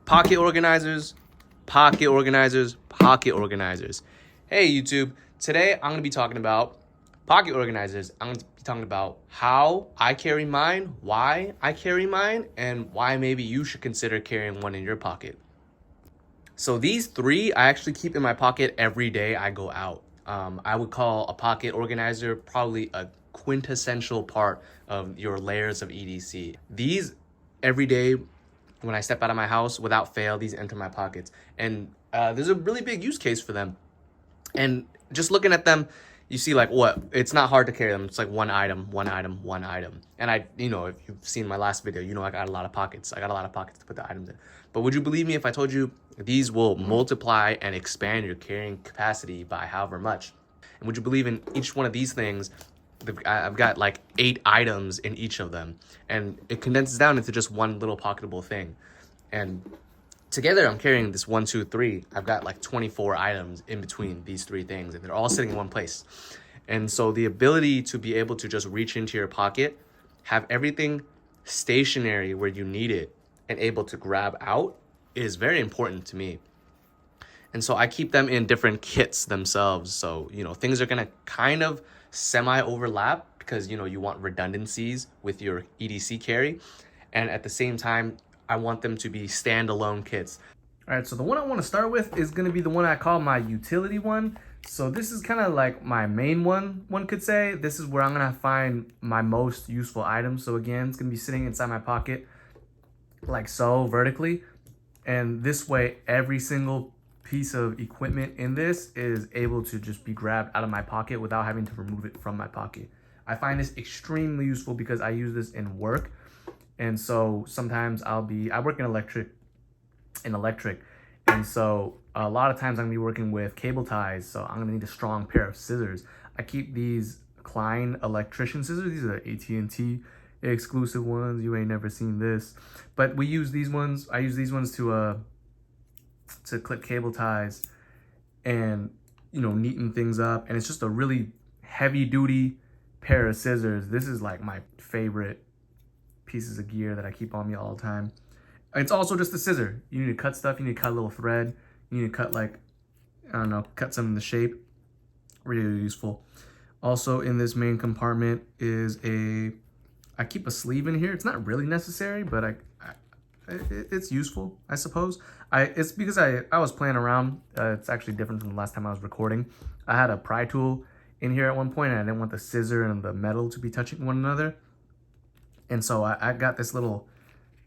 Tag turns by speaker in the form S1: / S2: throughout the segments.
S1: Pocket organizers, pocket organizers, pocket organizers. Hey YouTube, today I'm going to be talking about pocket organizers. I'm going to be talking about how I carry mine, why I carry mine, and why maybe you should consider carrying one in your pocket. So these three I actually keep in my pocket every day I go out. I would call a pocket organizer probably a quintessential part of your layers of EDC. These every day when I step out of my house, without fail, these enter my pockets. And there's a really big use case for them. And just looking at them, you see like what? It's not hard to carry them. It's like one item, one item, one item. And if you've seen my last video, I got a lot of pockets. I got a lot of pockets to put the items in. But would you believe me if I told you these will multiply and expand your carrying capacity by however much? And would you believe in each one of these things, I've got like 8 items in each of them, and it condenses down into just one little pocketable thing. And together I'm carrying this 1, 2, 3. I've got like 24 items in between these 3 things, and they're all sitting in one place. And so the ability to be able to just reach into your pocket, have everything stationary where you need it and able to grab out is very important to me. And so I keep them in different kits themselves. So, things are gonna kind of semi-overlap because, you want redundancies with your EDC carry. And at the same time, I want them to be standalone kits. All right, so the one I want to start with is gonna be the one I call my utility one. So this is kind of like my main one could say. This is where I'm gonna find my most useful items. So again, it's gonna be sitting inside my pocket like so, vertically. And this way, every single piece of equipment in this is able to just be grabbed out of my pocket without having to remove it from my pocket. I find this extremely useful because I use this in work. And so sometimes I work in electric. And so a lot of times I'm gonna be working with cable ties. So I'm gonna need a strong pair of scissors. I keep these Klein electrician scissors. These are AT&T exclusive ones. You ain't never seen this, but we use these ones. I use these ones to clip cable ties and neaten things up. And it's just a really heavy duty pair of scissors. This is like my favorite pieces of gear that I keep on me all the time. It's also just a scissor. You need to cut stuff. You need to cut a little thread. You need to cut cut some in the shape. Really useful. Also in this main compartment is I keep a sleeve in here. It's not really necessary, but it's useful, I suppose. It's because I was playing around. It's actually different from the last time I was recording. I had a pry tool in here at one point, and I didn't want the scissor and the metal to be touching one another. And so I got this little,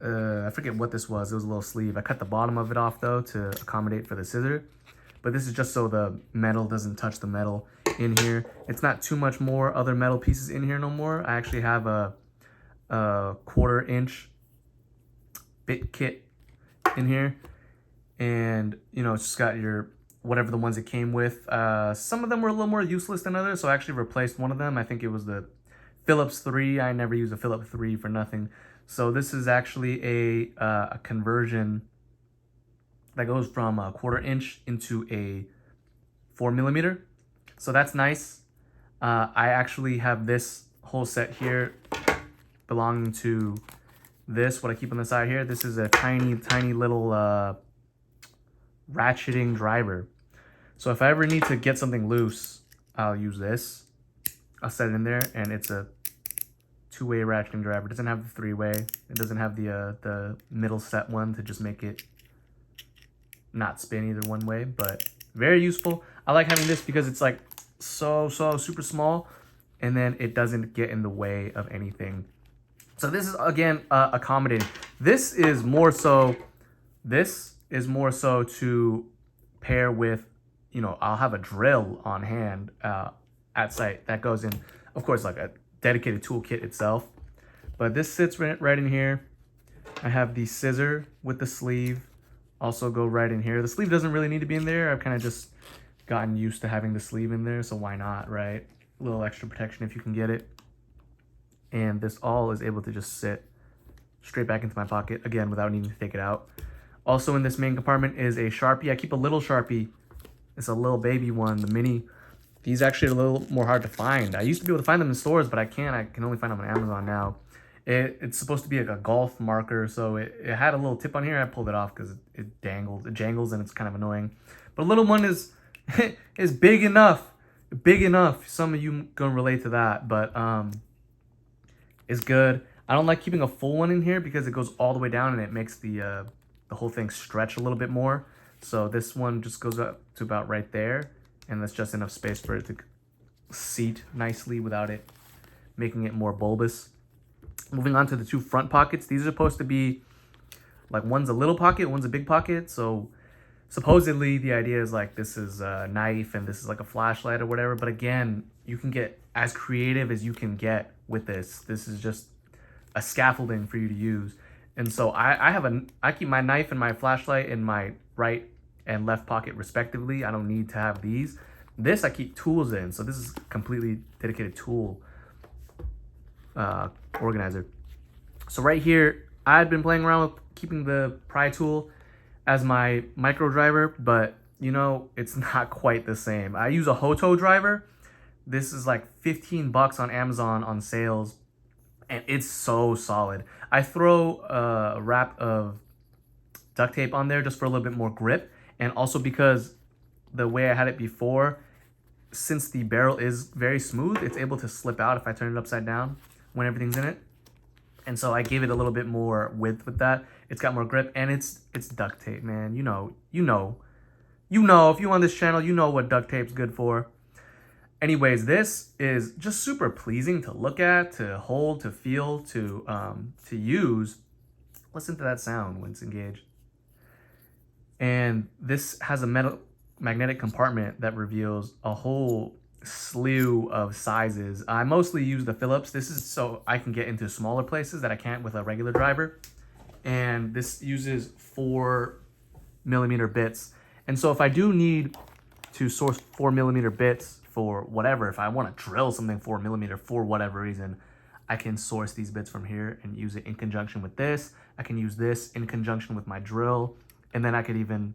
S1: I forget what this was. It was a little sleeve. I cut the bottom of it off though to accommodate for the scissor. But this is just so the metal doesn't touch the metal in here. It's not too much more other metal pieces in here no more. I actually have a 1/4 inch bit kit in here, and it's just got your whatever the ones it came with. Some of them were a little more useless than others, so I actually replaced one of them. I think it was the Phillips 3. I never use a Phillips 3 for nothing. So this is actually a conversion that goes from a 1/4 inch into a 4mm. So that's nice. I actually have this whole set here belonging to this, what I keep on the side here. This is a tiny little ratcheting driver. So if I ever need to get something loose, I'll use this. I'll set it in there, and it's a 2-way ratcheting driver. It doesn't have the 3-way. It doesn't have the middle set one to just make it not spin either one way, but very useful. I like having this because it's like so super small, and then it doesn't get in the way of anything. So this is again accommodating. This is more so to pair with, I'll have a drill on hand at site that goes in, of course, like a dedicated toolkit itself. But this sits right in here. I have the scissor with the sleeve also go right in here. The sleeve doesn't really need to be in there. I've kind of just gotten used to having the sleeve in there, so why not, right? A little extra protection if you can get it. And this all is able to just sit straight back into my pocket, again, without needing to take it out. Also in this main compartment is a Sharpie. I keep a little Sharpie. It's a little baby one, the mini. These actually are a little more hard to find. I used to be able to find them in stores, but I can't. I can only find them on Amazon now.
S2: It's supposed to be like a golf marker, so it had a little tip on here. I pulled it off because it jangles, and it's kind of annoying. But a little one is is big enough, big enough. Some of you gonna relate to that, but it's good. I don't like keeping a full one in here because it goes all the way down and it makes the whole thing stretch a little bit more. So this one just goes up to about right there, and that's just enough space for it to seat nicely without it making it more bulbous. Moving on to the two front pockets. These are supposed to be like, one's a little pocket, one's a big pocket. So supposedly the idea is like this is a knife and this is like a flashlight or whatever. But again, you can get as creative as you can get with this. This is just a scaffolding for you to use. And so I keep my knife and my flashlight in my right and left pocket respectively. I don't need to have these. This I keep tools in. So this is completely dedicated tool organizer. So right here, I'd been playing around with keeping the pry tool as my micro driver, but you know, it's not quite the same. I use a Hoto driver. This is like 15 bucks on Amazon on sales, and it's so solid. I throw a wrap of duct tape on there just for a little bit more grip, and also because the way I had it before, since the barrel is very smooth, it's able to slip out if I turn it upside down when everything's in it. And so I gave it a little bit more width with that. It's got more grip, and it's duct tape, man. You know, if you on this channel, you know what duct tape's good for. Anyways, this is just super pleasing to look at, to hold, to feel, to use. Listen to that sound when it's engaged. And this has a magnetic compartment that reveals a whole slew of sizes. I mostly use the Phillips. This is so I can get into smaller places that I can't with a regular driver. And this uses 4mm bits. And so if I do need to source 4mm bits for whatever, if I want to drill something 4mm for whatever reason, I can source these bits from here and use it in conjunction with this. I can use this in conjunction with my drill. And then I could even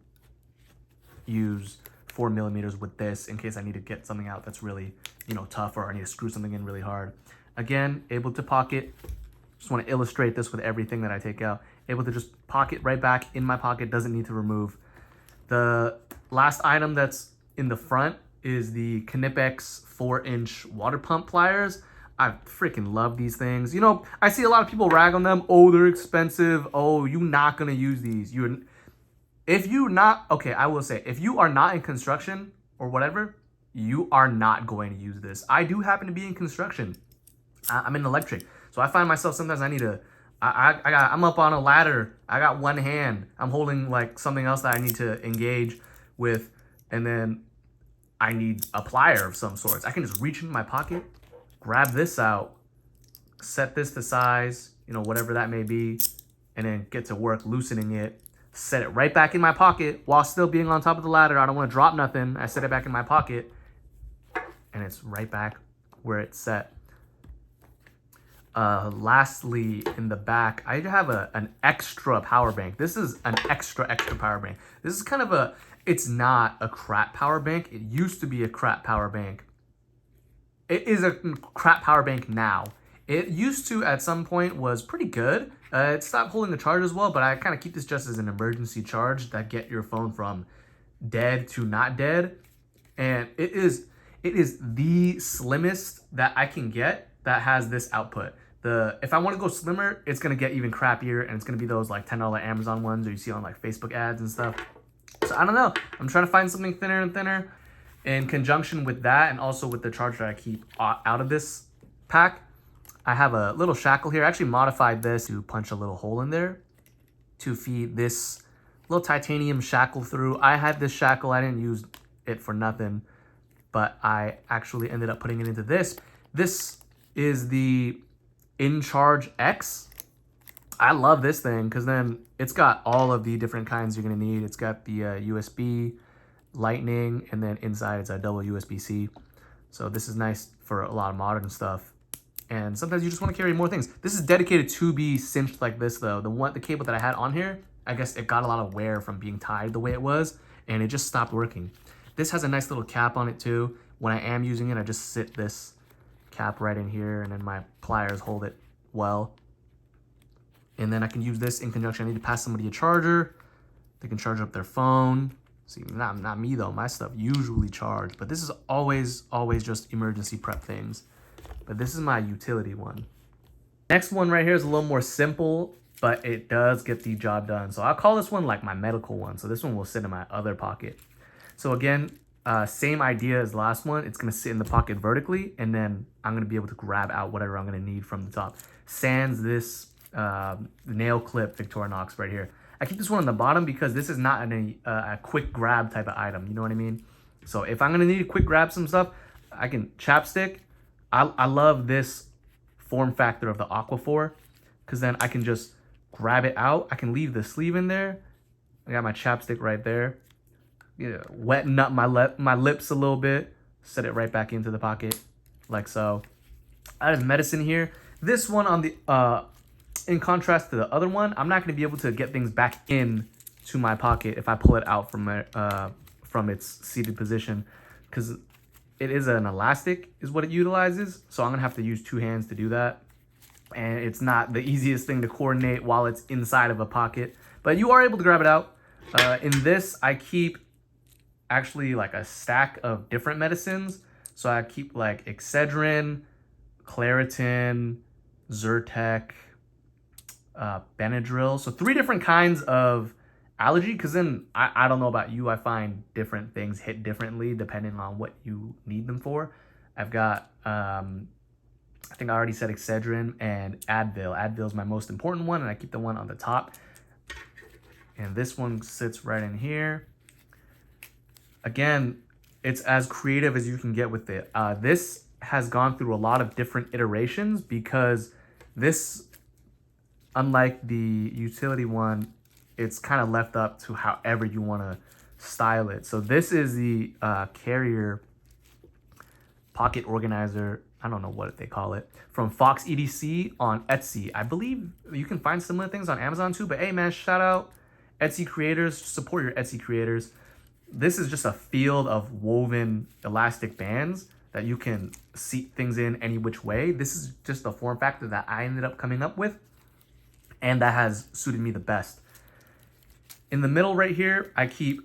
S2: use 4mm with this in case I need to get something out that's really, you know, tough, or I need to screw something in really hard. Again, able to pocket. Just want to illustrate this with everything that I take out. Able to just pocket right back in my pocket, doesn't need to remove. The last item that's in the front is the Knipex 4-inch water pump pliers. I freaking love these things. You know, I see a lot of people rag on them. Oh, they're expensive. Oh, you're not gonna use these. If you are not in construction or whatever, you are not going to use this. I do happen to be in construction. I'm in electric. So I find myself sometimes I'm up on a ladder. I got one hand. I'm holding like something else that I need to engage with. And then I need a plier of some sorts. I can just reach into my pocket, grab this out, set this to size, you know, whatever that may be, and then get to work loosening it. Set it right back in my pocket while still being on top of the ladder. I don't want to drop nothing. I set it back in my pocket, and it's right back where it's set. Lastly, in the back, I have an extra power bank. This is an extra power bank. This is kind of it's not a crap power bank. It used to be a crap power bank. It is a crap power bank now. It used to, at some point, was pretty good. It stopped holding the charge as well, but I kind of keep this just as an emergency charge that get your phone from dead to not dead. And it is the slimmest that I can get that has this output. If I want to go slimmer, it's going to get even crappier, and it's going to be those like $10 Amazon ones or you see on like Facebook ads and stuff. So I don't know. I'm trying to find something thinner and thinner in conjunction with that, and also with the charger I keep out of this pack. I have a little shackle here. I actually modified this to punch a little hole in there to feed this little titanium shackle through. I had this shackle. I didn't use it for nothing, but I actually ended up putting it into this. This is the InCharge X. I love this thing because then it's got all of the different kinds you're going to need. It's got the USB, Lightning, and then inside it's a double USB-C. So this is nice for a lot of modern stuff. And sometimes you just want to carry more things. This is dedicated to be cinched like this though. The cable that I had on here, I guess it got a lot of wear from being tied the way it was, and it just stopped working. This has a nice little cap on it too. When I am using it, I just sit this cap right in here, and then my pliers hold it well. And then I can use this in conjunction. I need to pass somebody a charger. They can charge up their phone. See, not me though. My stuff usually charged, but this is always just emergency prep things. But this is my utility one. Next one right here is a little more simple, but it does get the job done. So I'll call this one like my medical one. So this one will sit in my other pocket. So again, same idea as the last one. It's gonna sit in the pocket vertically, and then I'm gonna be able to grab out whatever I'm gonna need from the top. Sans this nail clip Victorinox right here. I keep this one on the bottom because this is not a quick grab type of item. You know what I mean? So if I'm gonna need to quick grab some stuff, I can chapstick. I love this form factor of the Aquaphor because then I can just grab it out. I can leave the sleeve in there. I got my chapstick right there. Yeah, wetting up my lips a little bit. Set it right back into the pocket like so. I have medicine here. This one on the in contrast to the other one, I'm not going to be able to get things back in to my pocket if I pull it out from its seated position, because it is an elastic is what it utilizes. So I'm going to have to use two hands to do that. And it's not the easiest thing to coordinate while it's inside of a pocket, but you are able to grab it out. In this, I keep actually like a stack of different medicines. So I keep like Excedrin, Claritin, Zyrtec, Benadryl. So 3 different kinds of allergy, because then I don't know about you, I find different things hit differently depending on what you need them for. I've got I think I already said Excedrin and Advil. Advil is my most important one, and I keep the one on the top. And this one sits right in here. Again, it's as creative as you can get with it. This has gone through a lot of different iterations because this, unlike the utility one, it's kind of left up to however you want to style it. So this is the carrier pocket organizer. I don't know what they call it, from FoxEDC on Etsy. I believe you can find similar things on Amazon too, but hey man, shout out Etsy creators, support your Etsy creators. This is just a field of woven elastic bands that you can seat things in any which way. This is just the form factor that I ended up coming up with, and that has suited me the best. In the middle right here, I keep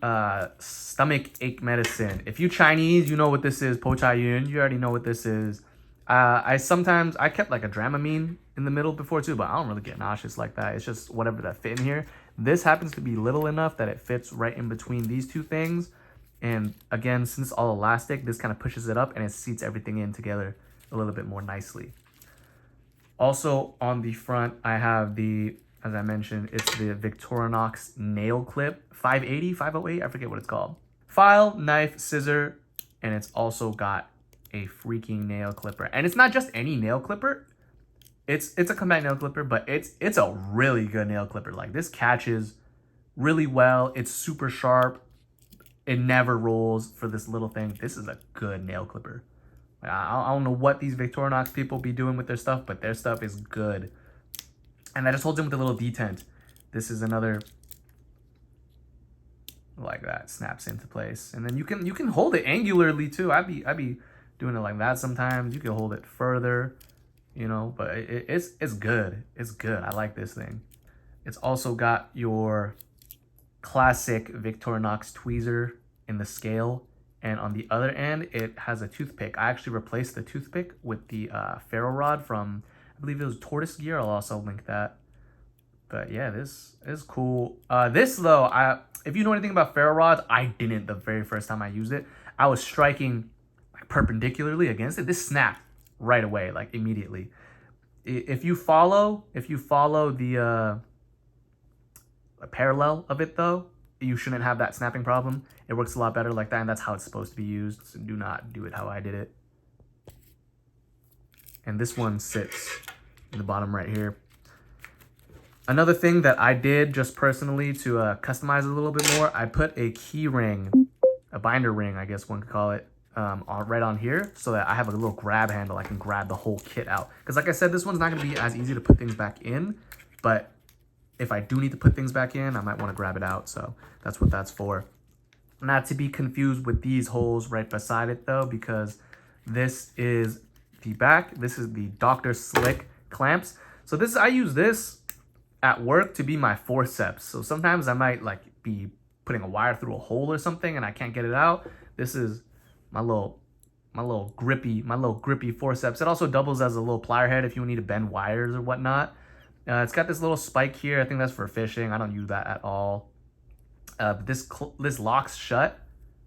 S2: stomach ache medicine. If you Chinese, you know what this is. Po Chai Yun, you already know what this is. I kept like a Dramamine in the middle before too, but I don't really get nauseous like that. It's just whatever that fit in here. This happens to be little enough that it fits right in between these two things. And again, since it's all elastic, this kind of pushes it up and it seats everything in together a little bit more nicely. Also on the front, I have the, as I mentioned, it's the Victorinox nail clip, 580, 508, I forget what it's called. File, knife, scissor, and it's also got a freaking nail clipper. And it's not just any nail clipper. It's a compact nail clipper, but it's a really good nail clipper. Like, this catches really well. It's super sharp. It never rolls for this little thing. This is a good nail clipper. I don't know what these Victorinox people be doing with their stuff, but their stuff is good. And that just holds in with a little detent. This is another, like that, snaps into place. And then you can hold it angularly too. I'd be doing it like that sometimes. You can hold it further, you know, but it's good. It's good. I like this thing. It's also got your classic Victorinox tweezer in the scale, and on the other end it has a toothpick. I actually replaced the toothpick with the ferro rod from, I believe it was Tortoise Gear. I'll also link that. But yeah, this is cool. This though, if you know anything about ferro rods, I didn't the very first time I used it. I was striking like perpendicularly against it. This snapped right away, like immediately. If you follow the parallel of it though, you shouldn't have that snapping problem. It works a lot better like that, and that's how it's supposed to be used. So do not do it how I did it. And this one sits in the bottom right here. Another thing that I did just personally to customize it a little bit more, I put a key ring, a binder ring, I guess one could call it, right on here, so that I have a little grab handle. I can grab the whole kit out. Because like I said, this one's not going to be as easy to put things back in, but if I do need to put things back in, I might want to grab it out. So that's what that's for. Not to be confused with these holes right beside it though, because this is the back. This is the Dr. Slick clamps. So I use this at work to be my forceps. So sometimes I might like be putting a wire through a hole or something and I can't get it out. This is my little grippy forceps. It also doubles as a little plier head if you need to bend wires or whatnot. It's got this little spike here. I think that's for fishing. I don't use that at all. This locks shut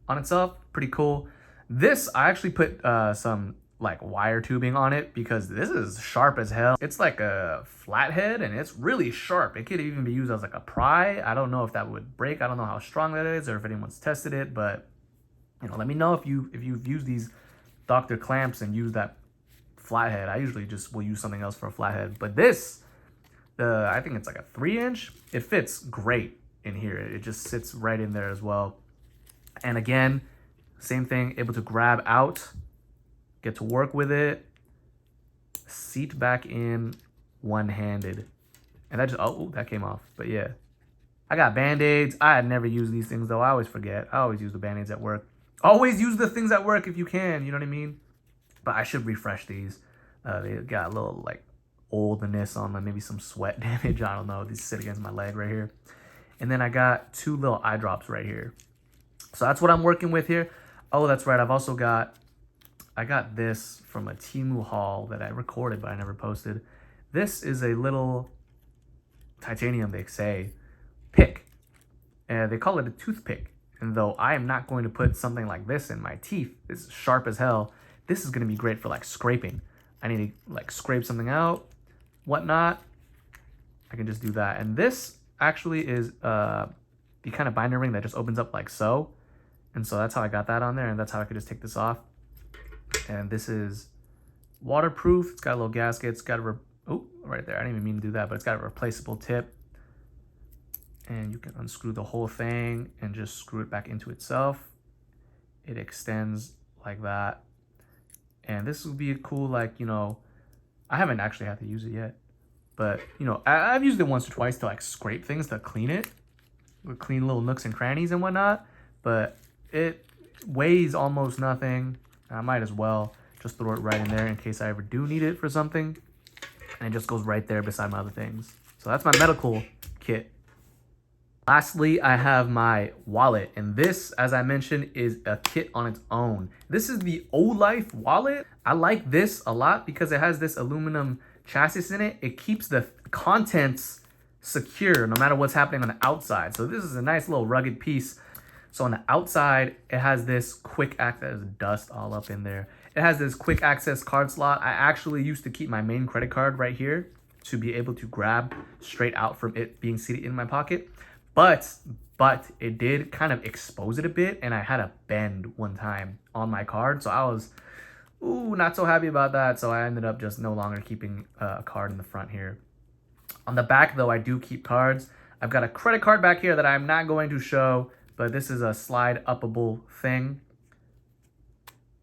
S2: on itself. Pretty cool. This, I actually put some like wire tubing on it because this is sharp as hell. It's like a flathead and it's really sharp. It could even be used as like a pry. I don't know if that would break. I don't know how strong that is or if anyone's tested it, but you know, let me know if you've used these Dr. clamps and use that flathead. I usually just will use something else for a flathead, but this, I think it's like a 3-inch. It fits great in here. It just sits right in there as well. And again, same thing, able to grab out, get to work with it, seat back in one-handed. And that just, oh, that came off. But yeah, I got Band-Aids. I had never used these things though. I always forget. I always use the Band-Aids at work. Always use the things at work if you can, you know what I mean? But I should refresh these. They got a little like oldness on them, maybe some sweat damage. I don't know. These sit against my leg right here. And then I got 2 little eye drops right here. So that's what I'm working with here. Oh, that's right. I've also got, I got this from a Temu haul that I recorded, but I never posted. This is a little titanium, they say, pick. They call it a toothpick. And though I am not going to put something like this in my teeth, it's sharp as hell, this is going to be great for like scraping. I need to like scrape something out, whatnot. I can just do that. And this actually is the kind of binder ring that just opens up like so. And so that's how I got that on there, and that's how I could just take this off. And this is waterproof. It's got a little gasket. It's got a, oh, right there. I didn't even mean to do that, but it's got a replaceable tip. And you can unscrew the whole thing and just screw it back into itself. It extends like that. And this would be a cool, like, you know, I haven't actually had to use it yet, but you know, I've used it once or twice to like scrape things to clean it, clean little nooks and crannies and whatnot. But it weighs almost nothing. I might as well just throw it right in there in case I ever do need it for something. And it just goes right there beside my other things. So that's my medical kit. Lastly, I have my wallet, and this, as I mentioned, is a kit on its own. This is the OLIFE wallet. I like this a lot because it has this aluminum chassis in it. It keeps the contents secure no matter what's happening on the outside. So this is a nice little rugged piece. So on the outside, it has this quick access, dust all up in there. It has this quick access card slot. I actually used to keep my main credit card right here to be able to grab straight out from it being seated in my pocket. But it did kind of expose it a bit, and I had a bend one time on my card. So I was, not so happy about that. So I ended up just no longer keeping a card in the front here. On the back, though, I do keep cards. I've got a credit card back here that I'm not going to show, but this is a slide upable thing.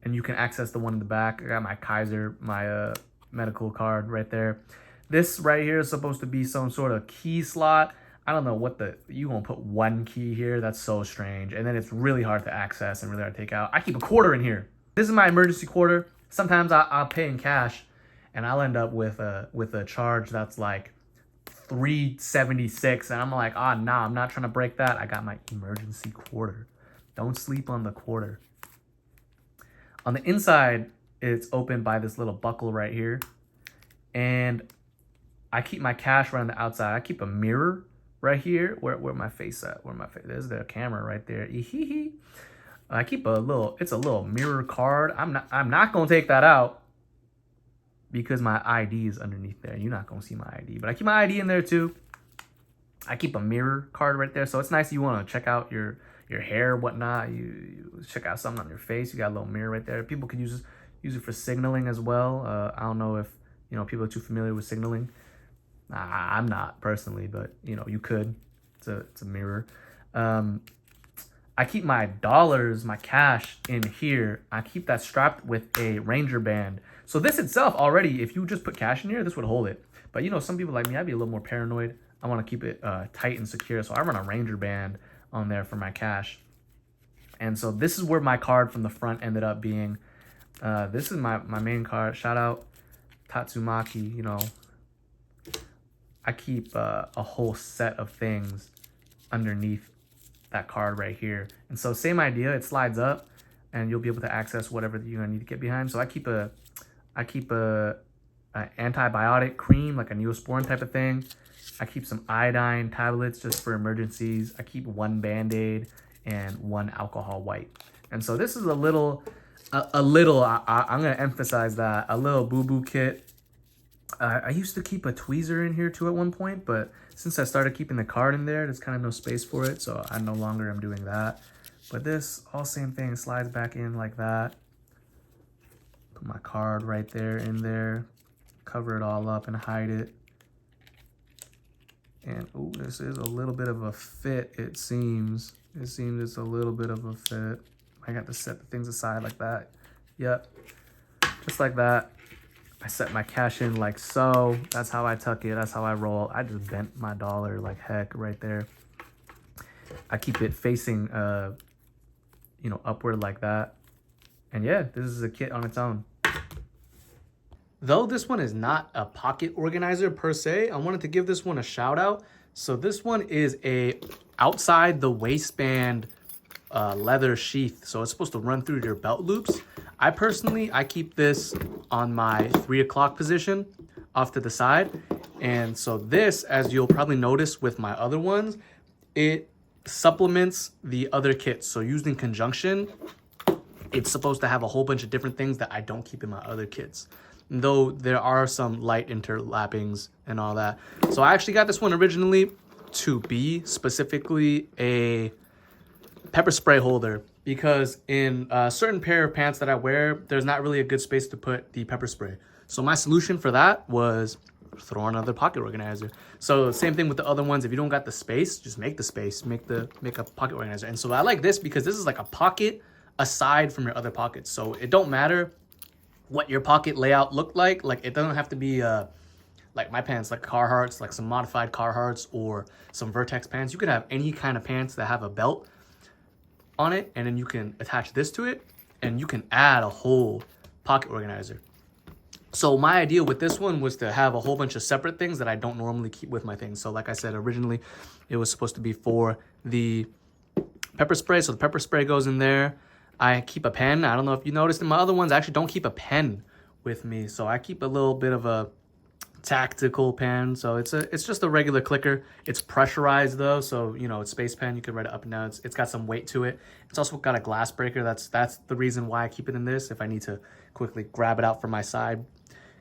S2: And you can access the one in the back. I got my Kaiser, my medical card right there. This right here is supposed to be some sort of key slot. I don't know what you gonna put one key here. That's so strange. And then it's really hard to access and really hard to take out. I keep a quarter in here. This is my emergency quarter. Sometimes I'll pay in cash and I'll end up with a charge that's like $3.76. And I'm like, nah, I'm not trying to break that. I got my emergency quarter. Don't sleep on the quarter. On the inside, it's opened by this little buckle right here. And I keep my cash right on the outside. I keep a mirror right here. Where my face at? There's the camera right there. I keep it's a little mirror card. I'm not gonna take that out because my ID is underneath there. You're not gonna see my ID, but I keep my ID in there too. I keep a mirror card right there. So it's nice. You want to check out your hair, whatnot. You check out something on your face. You got a little mirror right there. People could use it for signaling as well. I don't know if people are too familiar with signaling. I'm not personally, but you could. It's a mirror. I keep my dollars, my cash in here. I keep that strapped with a Ranger band. So this itself already, if you just put cash in here, this would hold it. But some people like me, I'd be a little more paranoid. I want to keep it tight and secure. So I run a Ranger band on there for my cash. And so this is where my card from the front ended up being. This is my main card. Shout out Tatsumaki, I keep a whole set of things underneath that card right here. And so same idea, it slides up and you'll be able to access whatever you're gonna need to get behind. So I keep a antibiotic cream, like a Neosporin type of thing. I keep some iodine tablets just for emergencies. I keep one Band-Aid and one alcohol wipe. And so this is a little, I'm gonna emphasize that, a little boo-boo kit. I used to keep a tweezer in here too at one point, but since I started keeping the card in there, there's kind of no space for it, so I no longer am doing that. But this, all same thing, slides back in like that. Put my card right there in there, cover it all up and hide it. And oh, this is a little bit of a fit, it seems. It seems it's a little bit of a fit. I got to set the things aside like that. Yep, just like that. I set my cash in like so. That's how I tuck it, that's how I roll. I just bent my dollar like heck right there. I keep it facing, you know, upward like that. And yeah, this is a kit on its own.
S1: Though this one is not a pocket organizer per se, I wanted to give this one a shout out. So this one is a outside the waistband leather sheath. So it's supposed to run through your belt loops. I keep this on my 3 o'clock position off to the side. And so this, as you'll probably notice with my other ones, it supplements the other kits. So used in conjunction, it's supposed to have a whole bunch of different things that I don't keep in my other kits, though there are some light interlappings and all that. So I actually got this one originally to be specifically a pepper spray holder, because in a certain pair of pants that I wear, there's not really a good space to put the pepper spray. So my solution for that was throw another pocket organizer. So same thing with the other ones. If you don't got the space, just make the space, make a pocket organizer. And so I like this because this is like a pocket aside from your other pockets. So it don't matter what your pocket layout look like. Like it doesn't have to be like my pants, like Carhartts, like some modified Carhartts or some Vertex pants. You could have any kind of pants that have a belt on it, and then you can attach this to it and you can add a whole pocket organizer. So my idea with this one was to have a whole bunch of separate things that I don't normally keep with my things. So like I said, originally it was supposed to be for the pepper spray. So the pepper spray goes in there. I keep a pen. I don't know if you noticed in my other ones, I actually don't keep a pen with me. So I keep a little bit of a tactical pen. So it's just a regular clicker. It's pressurized though, so you know, it's space pen. You can write it up and down. It's got some weight to it. It's also got a glass breaker. That's the reason why I keep it in this. If I need to quickly grab it out from my side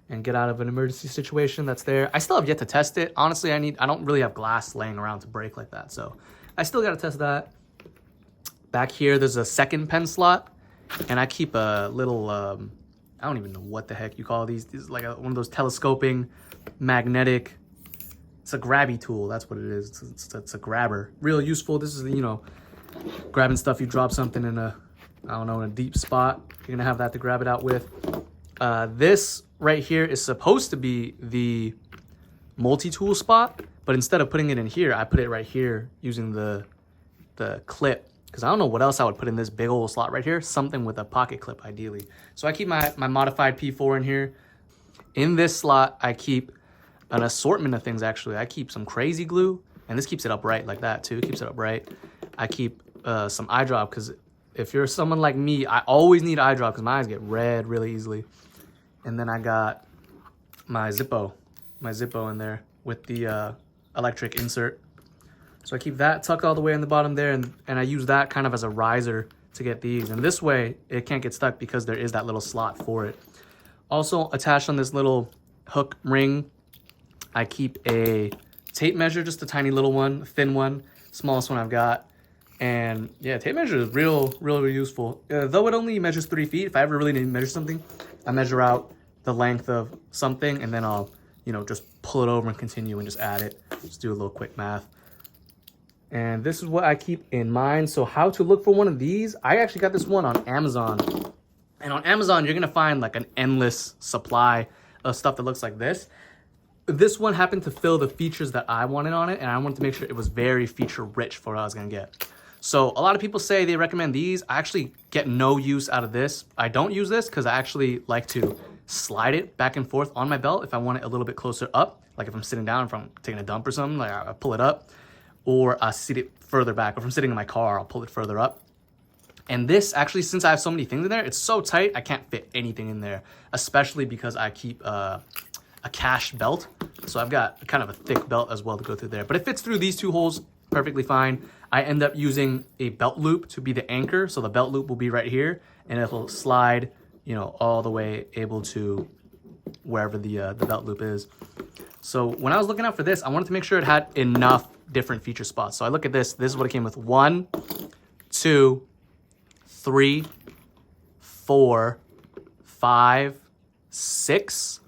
S1: and get out of an emergency situation, that's there. I still have yet to test it. Honestly, I don't really have glass laying around to break like that. So I still got to test that. Back here, there's a second pen slot, and I keep a little, I don't even know what the heck you call these. These is like one of those telescoping magnetic, it's a grabby tool. That's what it is. It's a grabber. Real useful. This is, you know, grabbing stuff. You drop something in a, I don't know, in a deep spot. You're going to have that to grab it out with. This right here is supposed to be the multi-tool spot, but instead of putting it in here, I put it right here using the clip, because I don't know what else I would put in this big old slot right here. Something with a pocket clip, ideally. So I keep my modified P4 in here. In this slot, I keep an assortment of things, actually. I keep some crazy glue, and this keeps it upright like that, too. It keeps it upright. I keep some eye drop, because if you're someone like me, I always need eye drop, because my eyes get red really easily. And then I got my Zippo in there with the electric insert. So I keep that tucked all the way in the bottom there, and I use that kind of as a riser to get these. And this way, it can't get stuck because there is that little slot for it. Also attached on this little hook ring, I keep a tape measure, just a tiny little one, a thin one, smallest one I've got. And yeah, tape measure is really useful. Though it only measures 3 feet, if I ever really need to measure something, I measure out the length of something, and then I'll, you know, just pull it over and continue and just add it. Just do a little quick math. And this is what I keep in mind. So how to look for one of these, I actually got this one on Amazon. And on Amazon, you're gonna find like an endless supply of stuff that looks like this. This one happened to fill the features that I wanted on it, and I wanted to make sure it was very feature rich for what I was gonna get. So a lot of people say they recommend these. I actually get no use out of this. I don't use this because I actually like to
S2: slide it back and forth on my belt if I want it a little bit closer up. Like if I'm sitting down, if I'm taking a dump or something, like I pull it up, or I seat it further back. Or if I'm sitting in my car, I'll pull it further up. And this actually, since I have so many things in there, it's so tight, I can't fit anything in there, especially because I keep a cash belt. So I've got kind of a thick belt as well to go through there. But it fits through these 2 holes perfectly fine. I end up using a belt loop to be the anchor. So the belt loop will be right here and it'll slide, you know, all the way able to wherever the belt loop is. So when I was looking out for this, I wanted to make sure it had enough different feature spots. So I look at this. This is what it came with: 1, 2, 3, 4, 5, 6,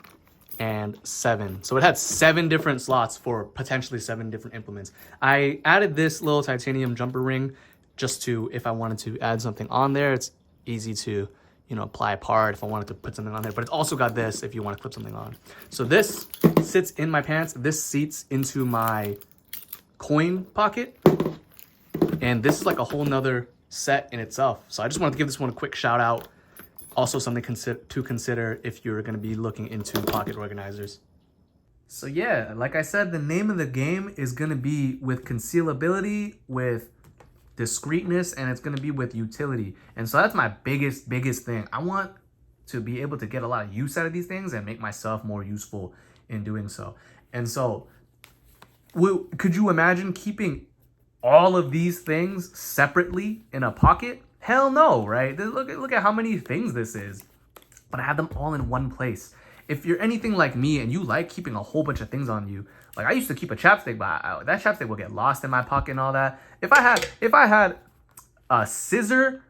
S2: and 7. So it had 7 different slots for potentially 7 different implements. I added this little titanium jumper ring just to, if I wanted to add something on there, it's easy to, you know, apply apart if I wanted to put something on there. But it's also got this if you want to clip something on. So this sits in my pants. This seats into my coin pocket. And this is like a whole nother set in itself. So I just wanted to give this one a quick shout out. Also something to consider if you're going to be looking into pocket organizers. So yeah, like I said, the name of the game is going to be with concealability, with discreetness, and it's going to be with utility. And so that's my biggest thing. I want to be able to get a lot of use out of these things and make myself more useful in doing so. And so could you imagine keeping all of these things separately in a pocket? Hell no, right? Look at how many things this is. But I have them all in one place. If you're anything like me and you like keeping a whole bunch of things on you, like I used to keep a chapstick, but that chapstick will get lost in my pocket and all that. If I had a scissor,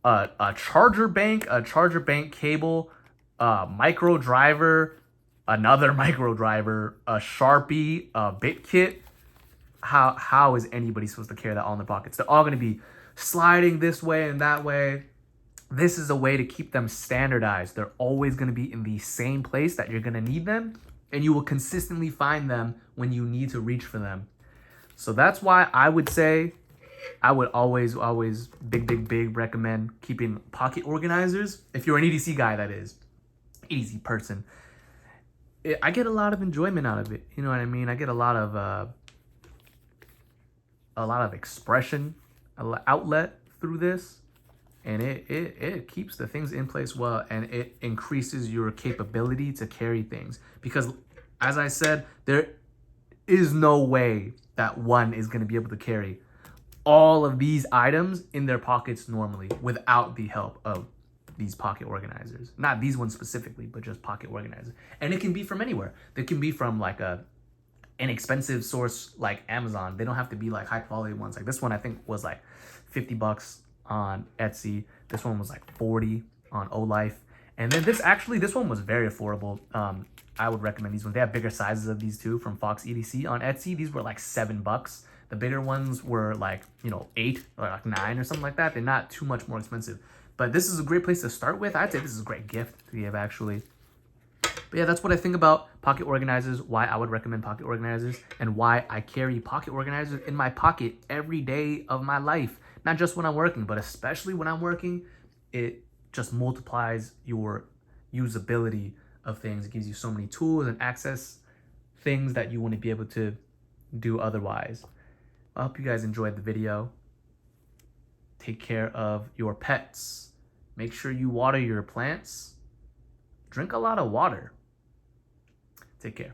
S2: a charger bank cable, a micro driver, another micro driver, a Sharpie, a bit kit, how is anybody supposed to carry that all in their pockets? They're all going to be sliding this way and that way. This is a way to keep them standardized. They're always going to be in the same place that you're going to need them, and you will consistently find them when you need to reach for them. So that's why I would say I would always big recommend keeping pocket organizers. If you're an EDC guy, that is, EDC person. I get a lot of enjoyment out of it. You know what I mean? I get a lot of expression, outlet through this. And it keeps the things in place well, and it increases your capability to carry things. Because, as I said, there is no way that one is going to be able to carry all of these items in their pockets normally without the help of these pocket organizers. Not these ones specifically, but just pocket organizers. And it can be from anywhere. They can be from like an inexpensive source like Amazon. They don't have to be like high quality ones. Like this one I think was like $50 on Etsy. This one was like 40 on OLIFE. And then this one was very affordable. I would recommend these ones. They have bigger sizes of these too from FoxEDC on Etsy. These were like $7. The bigger ones were like, 8 or like 9 or something like that. They're not too much more expensive. But this is a great place to start with. I'd say this is a great gift to give actually. But yeah, that's what I think about pocket organizers, why I would recommend pocket organizers, and why I carry pocket organizers in my pocket every day of my life. Not just when I'm working, but especially when I'm working, it just multiplies your usability of things. It gives you so many tools and access things that you wouldn't be able to do otherwise. I hope you guys enjoyed the video. Take care of your pets. Make sure you water your plants. Drink a lot of water. Take care.